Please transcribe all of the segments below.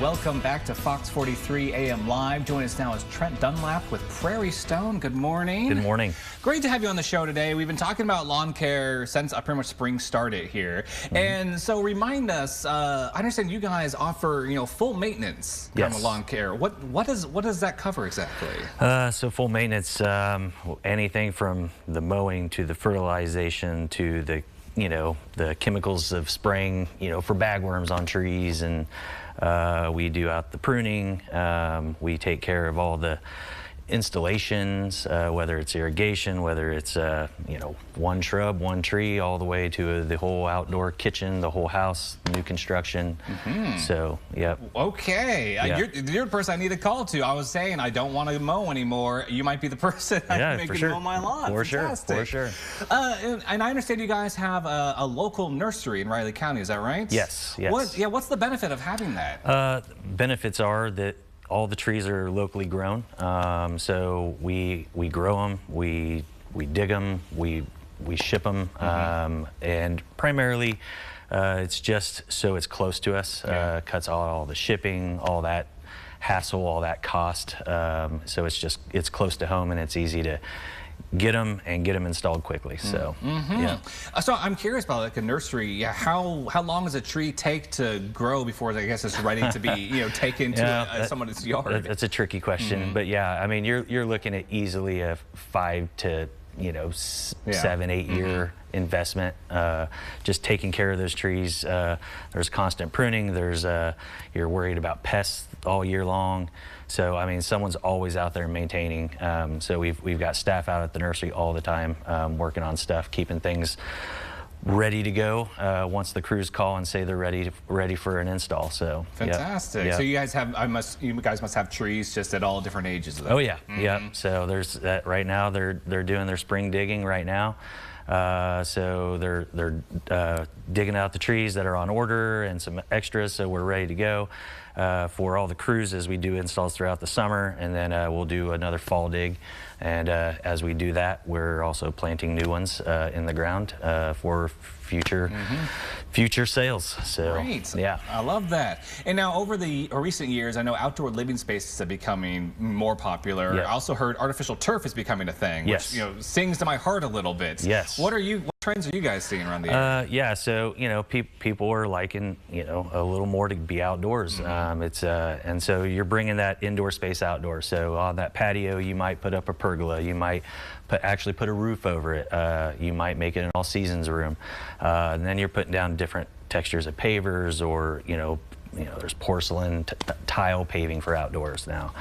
Welcome back to Fox 43 AM Live. Joining us now is Trent Dunlap with PrairieStone. Good morning. Good morning. Great to have you on the show today. We've been talking about lawn care since pretty much spring started here. And so remind us, I understand you guys offer, full maintenance on the lawn care. What does that cover exactly? So full maintenance, anything from the mowing to the fertilization to the the chemicals of spraying, for bagworms on trees, and we do out the pruning. We take care of all the installations, whether it's irrigation, whether it's one shrub, one tree, all the way to the whole outdoor kitchen, the whole house, new construction. So, yep. Okay, you're the person I need to call to. I was saying I don't want to mow anymore. You might be the person I can make mow my lawn. For sure, for sure. And I understand you guys have a local nursery in Riley County. Is that right? Yes. What's the benefit of having that? Benefits are that all the trees are locally grown, so we grow them, we dig them, we ship them, and primarily it's just so it's close to us. Cuts out all the shipping, all that hassle, all that cost. So it's close to home, and it's easy to get them installed quickly. So So I'm curious about like a nursery. How long does a tree take to grow before I guess it's ready to be taken to someone's yard? That's a tricky question, but yeah, I mean you're looking at easily a 5 to 7, 8 year investment, just taking care of those trees. There's constant pruning. There's you're worried about pests all year long. So I mean, someone's always out there maintaining. So we've got staff out at the nursery all the time, working on stuff, keeping things ready to go once the crews call and say they're ready for an install. So fantastic. Yep. So you guys must have trees just at all different ages of them. Oh yeah, yeah. So there's that right now. They're doing their spring digging right now. So they're digging out the trees that are on order and some extras, so we're ready to go for all the crews as we do installs throughout the summer, and then we'll do another fall dig. And as we do that, we're also planting new ones in the ground for future sales. So great. Yeah, I love that. And now over the recent years, I know outdoor living spaces are becoming more popular. I also heard artificial turf is becoming a thing, which sings to my heart a little bit. Yes. What trends are you guys seeing around the area? Yeah, so people are liking a little more to be outdoors. And so you're bringing that indoor space outdoors. So on that patio, you might put up a pergola. You might actually put a roof over it. You might make it an all seasons room. And then you're putting down different textures of pavers, or there's porcelain tile paving for outdoors now.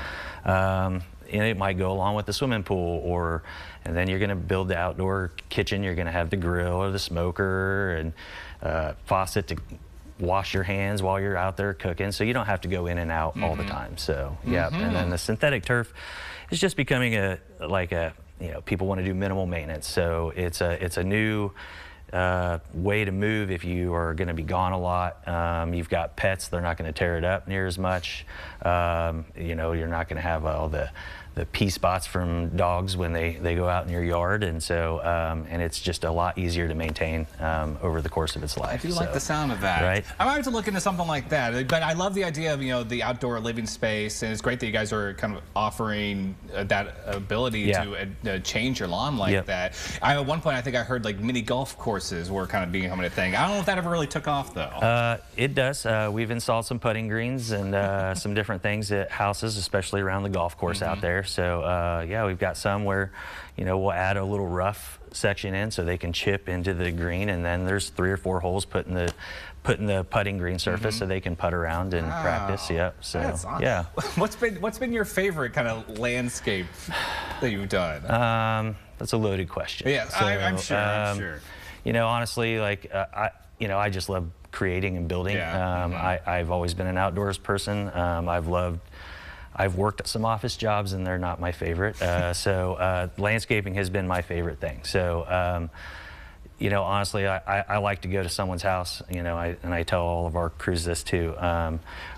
And it might go along with the swimming pool, and then you're going to build the outdoor kitchen. You're going to have the grill or the smoker and faucet to wash your hands while you're out there cooking, so you don't have to go in and out all the time. So and then the synthetic turf is just becoming people want to do minimal maintenance. So it's a new way to move if you are going to be gone a lot. You've got pets; they're not going to tear it up near as much. You're not going to have all the pee spots from dogs when they go out in your yard, and so and it's just a lot easier to maintain over the course of its life. I do like the sound of that. Right? I might have to look into something like that. But I love the idea of the outdoor living space, and it's great that you guys are kind of offering that ability to change your lawn like that. At one point, I think I heard like mini golf courses were kind of becoming a thing. I don't know if that ever really took off though. It does. We've installed some putting greens and some different things at houses, especially around the golf course out there. So yeah, we've got some where we'll add a little rough section in so they can chip into the green, and then there's 3 or 4 holes put in the putting green surface so they can putt around and practice. Yep. So that's awesome. Yeah. What's been your favorite kind of landscape that you've done? That's a loaded question. Yeah, so, I'm sure. Honestly, like I just love creating and building. I've always been an outdoors person. I've worked at some office jobs, and they're not my favorite. So landscaping has been my favorite thing. So honestly, I like to go to someone's house. And I tell all of our crews this too.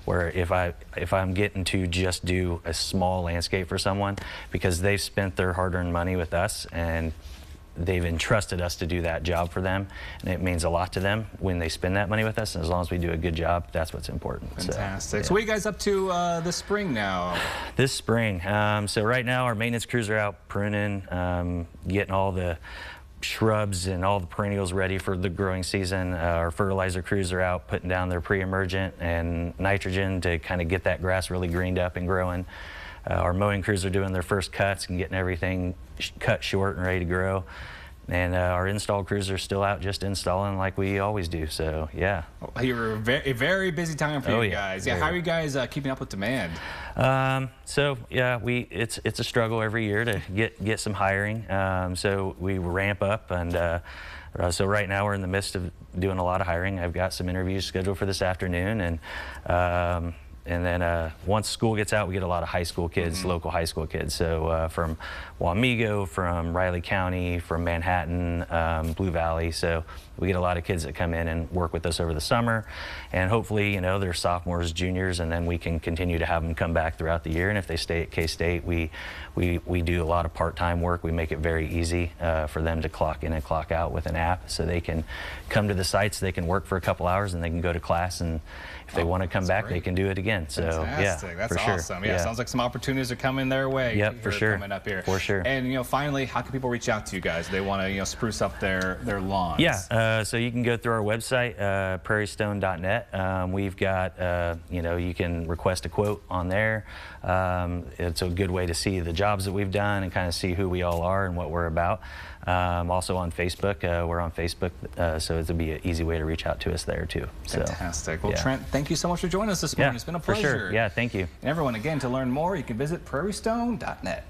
Where if I'm getting to just do a small landscape for someone because they've spent their hard-earned money with us, and they've entrusted us to do that job for them, and it means a lot to them when they spend that money with us. And as long as we do a good job, that's what's important. Fantastic. So what are you guys up to this spring now? This spring, so right now our maintenance crews are out pruning, getting all the shrubs and all the perennials ready for the growing season. Our fertilizer crews are out putting down their pre-emergent and nitrogen to kind of get that grass really greened up and growing. Our mowing crews are doing their first cuts and getting everything cut short and ready to grow. And our install crews are still out just installing like we always do. So yeah. You're a very busy time for you guys. Yeah. How are you guys keeping up with demand? So yeah, it's a struggle every year to get some hiring. So we ramp up, and so right now we're in the midst of doing a lot of hiring. I've got some interviews scheduled for this afternoon, and then once school gets out, we get a lot of high school kids, local high school kids. So from Wamego, from Riley County, from Manhattan, Blue Valley. So we get a lot of kids that come in and work with us over the summer. And hopefully, you know, they're sophomores, juniors, and then we can continue to have them come back throughout the year. And if they stay at K-State, we do a lot of part-time work. We make it very easy for them to clock in and clock out with an app, so they can come to the sites, they can work for a couple hours, and they can go to class, and if they want to come back, they can do it again. So fantastic. Yeah, that's for awesome. Sure. Yeah, sounds like some opportunities are coming their way. Yep, for sure. Coming up here. For sure. And you know, finally, how can people reach out to you guys? They want to, you know, spruce up their lawns. Yeah. So you can go through our website, prairiestone.net. We've got, you know, you can request a quote on there. It's a good way to see the jobs that we've done and kind of see who we all are and what we're about. Also on Facebook, we're on Facebook, so it'll be an easy way to reach out to us there too. Fantastic. Well, Trent, thank you so much for joining us this morning. It's been a pleasure. For sure. Yeah, thank you. And everyone, again, to learn more, you can visit prairiestone.net.